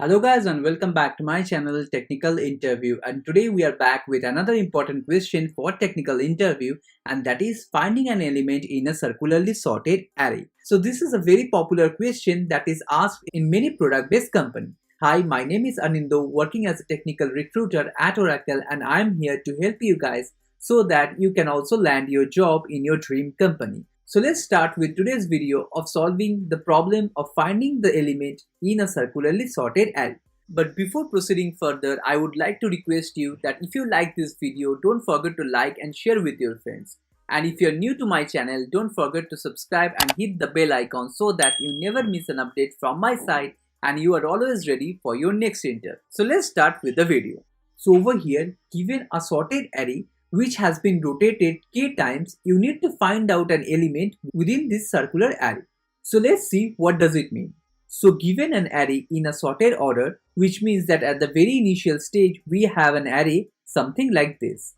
Hello guys and welcome back to my channel Technical Interview, and today we are back with another important question for technical interview, and that is finding an element in a circularly sorted array. So this is a very popular question that is asked in many product based companies. Hi, my name is Anindo, working as a technical recruiter at Oracle, and I am here to help you guys so that you can also land your job in your dream company. So let's start with today's video of solving the problem of finding the element in a circularly sorted array. But before proceeding further, I would like to request you that if you like this video, don't forget to like and share with your friends. And if you're new to my channel, don't forget to subscribe and hit the bell icon so that you never miss an update from my side and you are always ready for your next interview. So let's start with the video. So over here, given a sorted array, which has been rotated k times, you need to find out an element within this circular array. So let's see what does it mean. So given an array in a sorted order, which means that at the very initial stage we have an array something like this.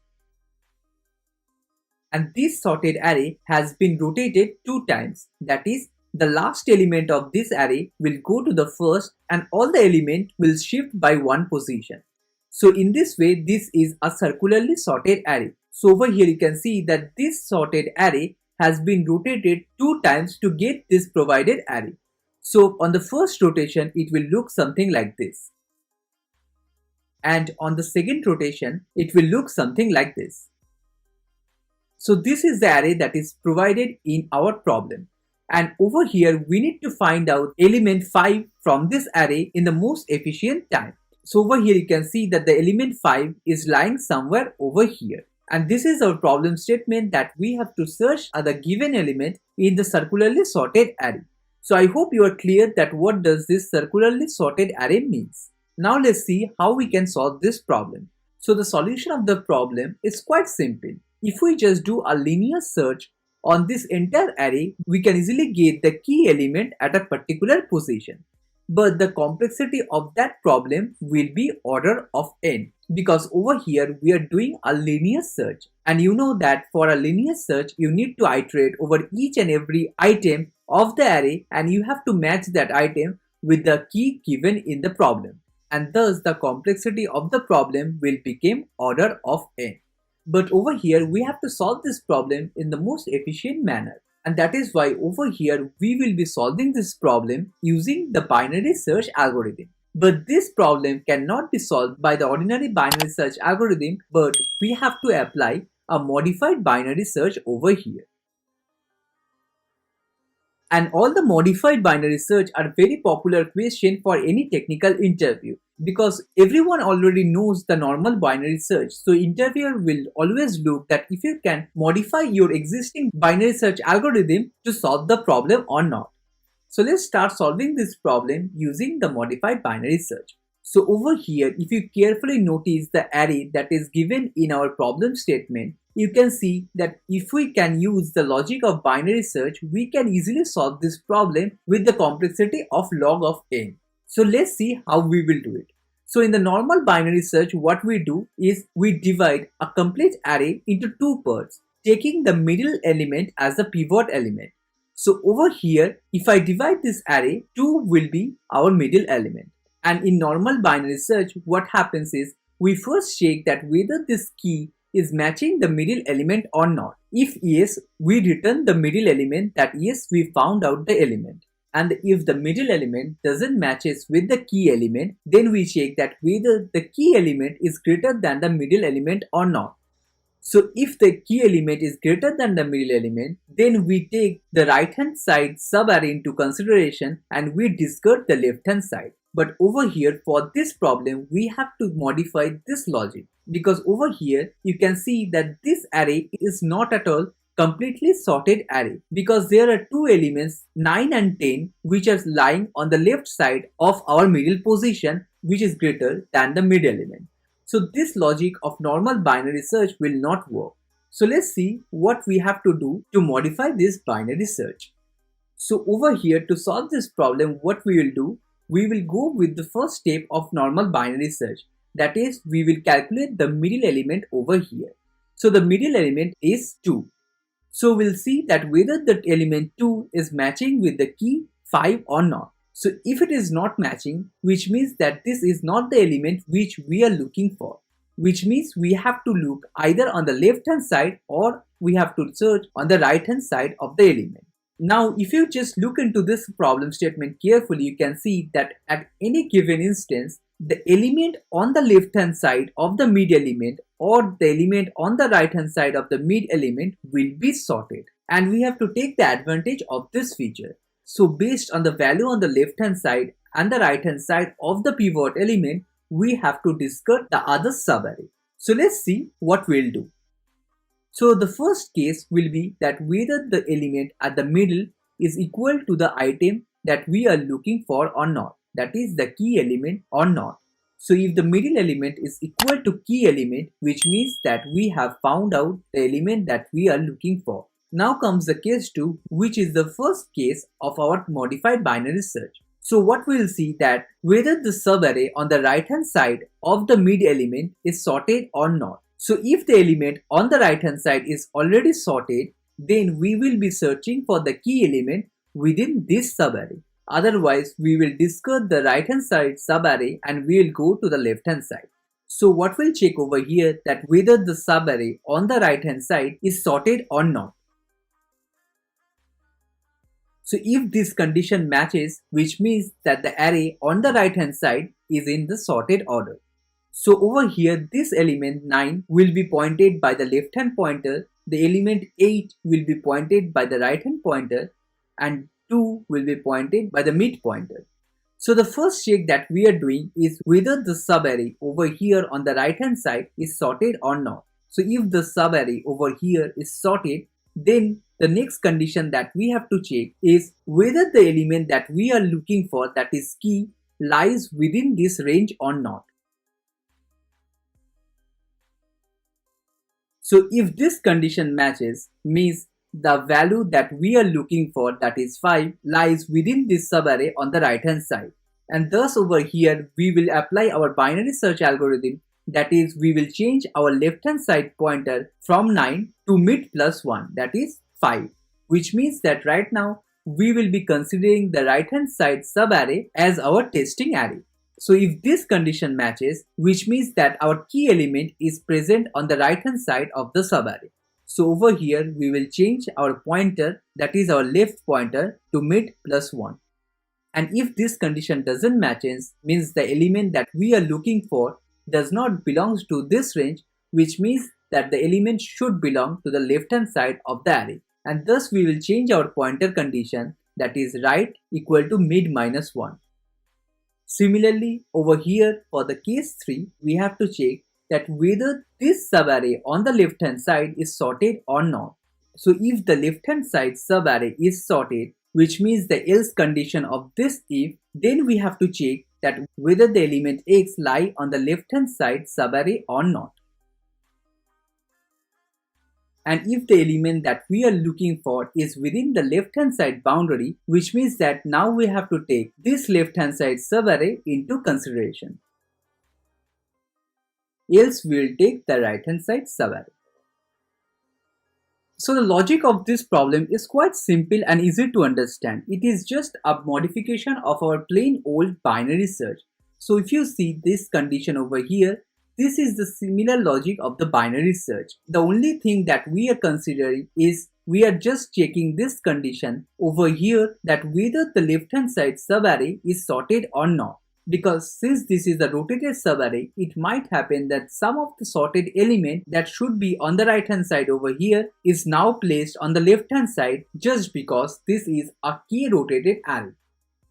And this sorted array has been rotated 2 times. That is, the last element of this array will go to the first and all the elements will shift by 1 position. So in this way, this is a circularly sorted array. So over here you can see that this sorted array has been rotated 2 times to get this provided array. So on the first rotation, it will look something like this. And on the second rotation, it will look something like this. So this is the array that is provided in our problem. And over here, we need to find out element 5 from this array in the most efficient time. So over here you can see that the element 5 is lying somewhere over here. And this is our problem statement that we have to search the given element in the circularly sorted array. So I hope you are clear that what does this circularly sorted array means. Now let's see how we can solve this problem. So the solution of the problem is quite simple. If we just do a linear search on this entire array, we can easily get the key element at a particular position. But the complexity of that problem will be order of n, because over here we are doing a linear search, and you know that for a linear search you need to iterate over each and every item of the array, and you have to match that item with the key given in the problem, and thus the complexity of the problem will become order of n. But over here we have to solve this problem in the most efficient manner. And that is why over here we will be solving this problem using the binary search algorithm. But this problem cannot be solved by the ordinary binary search algorithm, but we have to apply a modified binary search over here. And all the modified binary search are very popular question for any technical interview, because everyone already knows the normal binary search. So interviewer will always look that if you can modify your existing binary search algorithm to solve the problem or not. So let's start solving this problem using the modified binary search. So over here, if you carefully notice the array that is given in our problem statement, you can see that if we can use the logic of binary search, we can easily solve this problem with the complexity of log of n. So let's see how we will do it. So in the normal binary search, what we do is we divide a complete array into 2 parts, taking the middle element as the pivot element. So over here, if I divide this array, 2 will be our middle element. And in normal binary search, what happens is we first check that whether this key is matching the middle element or not. If yes, we return the middle element that yes, we found out the element. And if the middle element doesn't matches with the key element, then we check that whether the key element is greater than the middle element or not. So if the key element is greater than the middle element, then we take the right hand side subarray into consideration and we discard the left hand side. But over here for this problem, we have to modify this logic, because over here you can see that this array is not at all completely sorted array, because there are 2 elements 9 and 10 which are lying on the left side of our middle position, which is greater than the mid element. So this logic of normal binary search will not work. So let's see what we have to do to modify this binary search. So over here, to solve this problem, what we will do, we will go with the first step of normal binary search. That is, we will calculate the middle element over here. So the middle element is 2. So we'll see that whether the element 2 is matching with the key 5 or not. So if it is not matching, which means that this is not the element which we are looking for, which means we have to look either on the left hand side or we have to search on the right hand side of the element. Now, if you just look into this problem statement carefully, you can see that at any given instance, the element on the left hand side of the mid element or the element on the right hand side of the mid element will be sorted. And we have to take the advantage of this feature. So based on the value on the left hand side and the right hand side of the pivot element, we have to discard the other subarray. So let's see what we'll do. So the first case will be that whether the element at the middle is equal to the item that we are looking for or not, that is the key element or not. So if the middle element is equal to key element, which means that we have found out the element that we are looking for. Now comes the case 2, which is the first case of our modified binary search. So what we'll see that whether the subarray on the right hand side of the mid element is sorted or not. So if the element on the right hand side is already sorted, then we will be searching for the key element within this subarray. Otherwise, we will discard the right hand side subarray and we will go to the left hand side. So what we'll check over here that whether the subarray on the right hand side is sorted or not. So if this condition matches, which means that the array on the right hand side is in the sorted order. So over here, this element 9 will be pointed by the left hand pointer, the element 8 will be pointed by the right hand pointer, and 2 will be pointed by the mid pointer. So the first check that we are doing is whether the subarray over here on the right hand side is sorted or not. So if the subarray over here is sorted, then the next condition that we have to check is whether the element that we are looking for, that is key, lies within this range or not. So if this condition matches, means the value that we are looking for, that is 5, lies within this subarray on the right hand side. And thus over here we will apply our binary search algorithm, that is we will change our left hand side pointer from 9 to mid plus 1, that is 5, which means that right now we will be considering the right hand side subarray as our testing array. So if this condition matches, which means that our key element is present on the right hand side of the subarray. So over here we will change our pointer, that is our left pointer, to mid plus 1. And if this condition doesn't matches, means the element that we are looking for does not belong to this range, which means that the element should belong to the left hand side of the array. And thus we will change our pointer condition, that is right equal to mid minus 1. Similarly, over here for the case 3, we have to check that whether this subarray on the left hand side is sorted or not. So if the left hand side subarray is sorted, which means the else condition of this if, then we have to check that whether the element x lie on the left hand side subarray or not. And if the element that we are looking for is within the left hand side boundary, which means that now we have to take this left hand side subarray into consideration. Else we will take the right hand side subarray. So the logic of this problem is quite simple and easy to understand. It is just a modification of our plain old binary search. So if you see this condition over here, this is the similar logic of the binary search. The only thing that we are considering is we are just checking this condition over here, that whether the left hand side subarray is sorted or not. Because since this is a rotated subarray, it might happen that some of the sorted element that should be on the right hand side over here is now placed on the left hand side just because this is a key rotated array.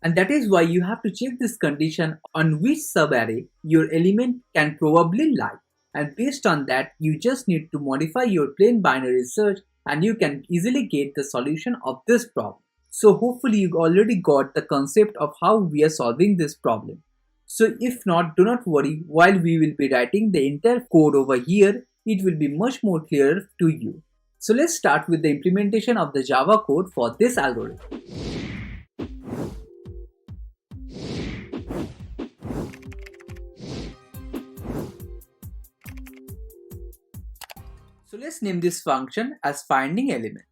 And that is why you have to check this condition on which subarray your element can probably lie. And based on that, you just need to modify your plain binary search and you can easily get the solution of this problem. So hopefully you already got the concept of how we are solving this problem. So if not, do not worry, while we will be writing the entire code over here, it will be much more clearer to you. So let's start with the implementation of the Java code for this algorithm. So let's name this function as finding element.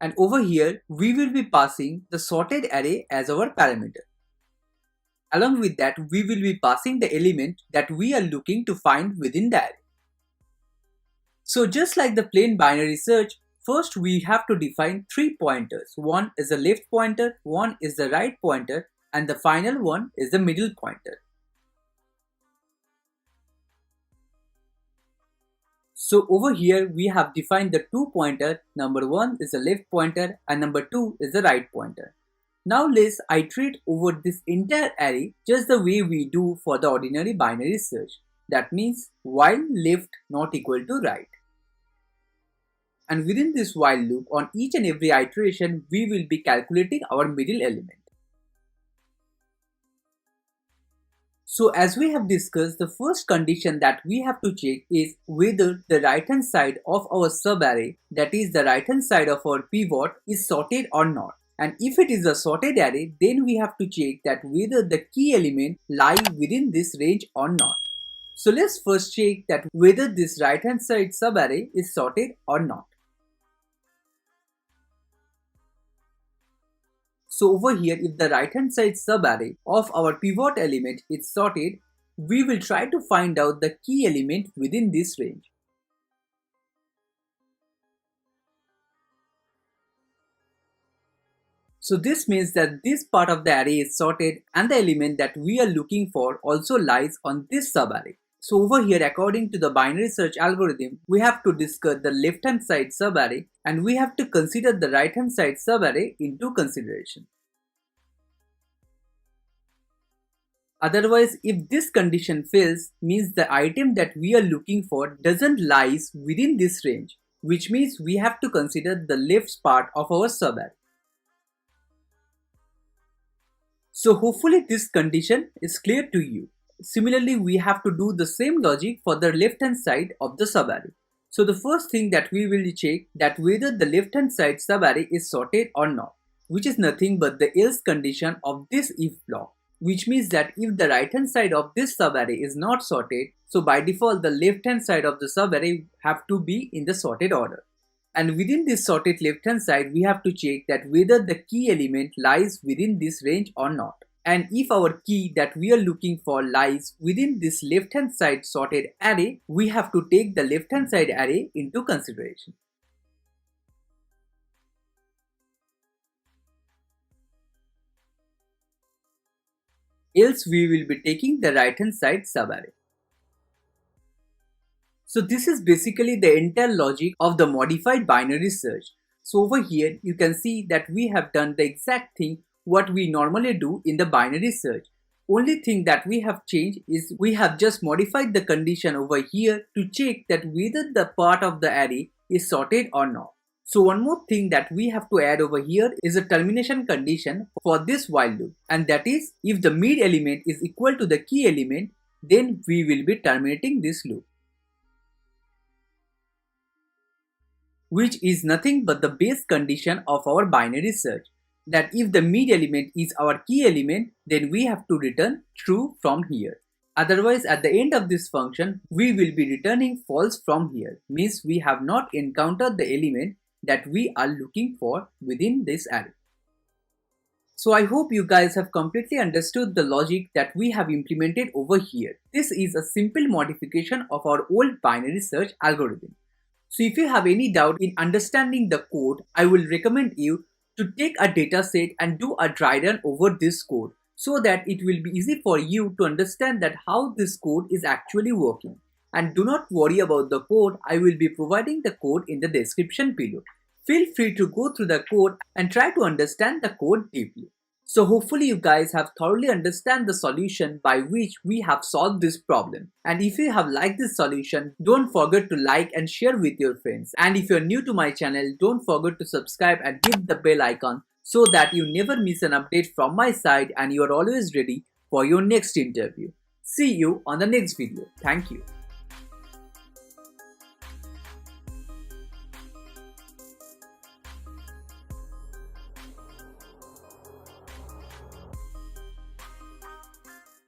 And over here, we will be passing the sorted array as our parameter. Along with that, we will be passing the element that we are looking to find within the array. So just like the plain binary search, first we have to define 3 pointers. One is the left pointer, one is the right pointer, and the final one is the middle pointer. So over here we have defined the 2 pointer. Number 1 is the left pointer and number 2 is the right pointer. Now let's iterate over this entire array just the way we do for the ordinary binary search. That means while left not equal to right. And within this while loop, on each and every iteration, we will be calculating our middle element. So as we have discussed, the first condition that we have to check is whether the right hand side of our subarray, that is the right hand side of our pivot, is sorted or not. And if it is a sorted array, then we have to check that whether the key element lie within this range or not. So let's first check that whether this right hand side subarray is sorted or not. So over here, if the right hand side subarray of our pivot element is sorted, we will try to find out the key element within this range. So this means that this part of the array is sorted and the element that we are looking for also lies on this subarray. So over here, according to the binary search algorithm, we have to discuss the left hand side subarray and we have to consider the right hand side subarray into consideration. Otherwise, if this condition fails, means the item that we are looking for doesn't lies within this range, which means we have to consider the left part of our subarray. So hopefully this condition is clear to you. Similarly, we have to do the same logic for the left hand side of the subarray. So the first thing that we will check that whether the left hand side subarray is sorted or not, which is nothing but the else condition of this if block, which means that if the right hand side of this subarray is not sorted, so by default the left hand side of the subarray have to be in the sorted order. And within this sorted left hand side, we have to check that whether the key element lies within this range or not. And if our key that we are looking for lies within this left hand side sorted array, we have to take the left hand side array into consideration. Else we will be taking the right hand side subarray. So this is basically the entire logic of the modified binary search. So over here you can see that we have done the exact thing what we normally do in the binary search. Only thing that we have changed is we have just modified the condition over here to check that whether the part of the array is sorted or not. So one more thing that we have to add over here is a termination condition for this while loop, and that is if the mid element is equal to the key element, then we will be terminating this loop, which is nothing but the base condition of our binary search, that if the mid element is our key element, then we have to return true from here. Otherwise, at the end of this function, we will be returning false from here, means we have not encountered the element that we are looking for within this array. So I hope you guys have completely understood the logic that we have implemented over here. This is a simple modification of our old binary search algorithm. So if you have any doubt in understanding the code, I will recommend you to take a dataset and do a dry run over this code so that it will be easy for you to understand that how this code is actually working. And do not worry about the code, I will be providing the code in the description below. Feel free to go through the code and try to understand the code deeply. So hopefully you guys have thoroughly understand the solution by which we have solved this problem. And if you have liked this solution, don't forget to like and share with your friends. And if you're new to my channel, don't forget to subscribe and hit the bell icon so that you never miss an update from my side and you're always ready for your next interview. See you on the next video. Thank you.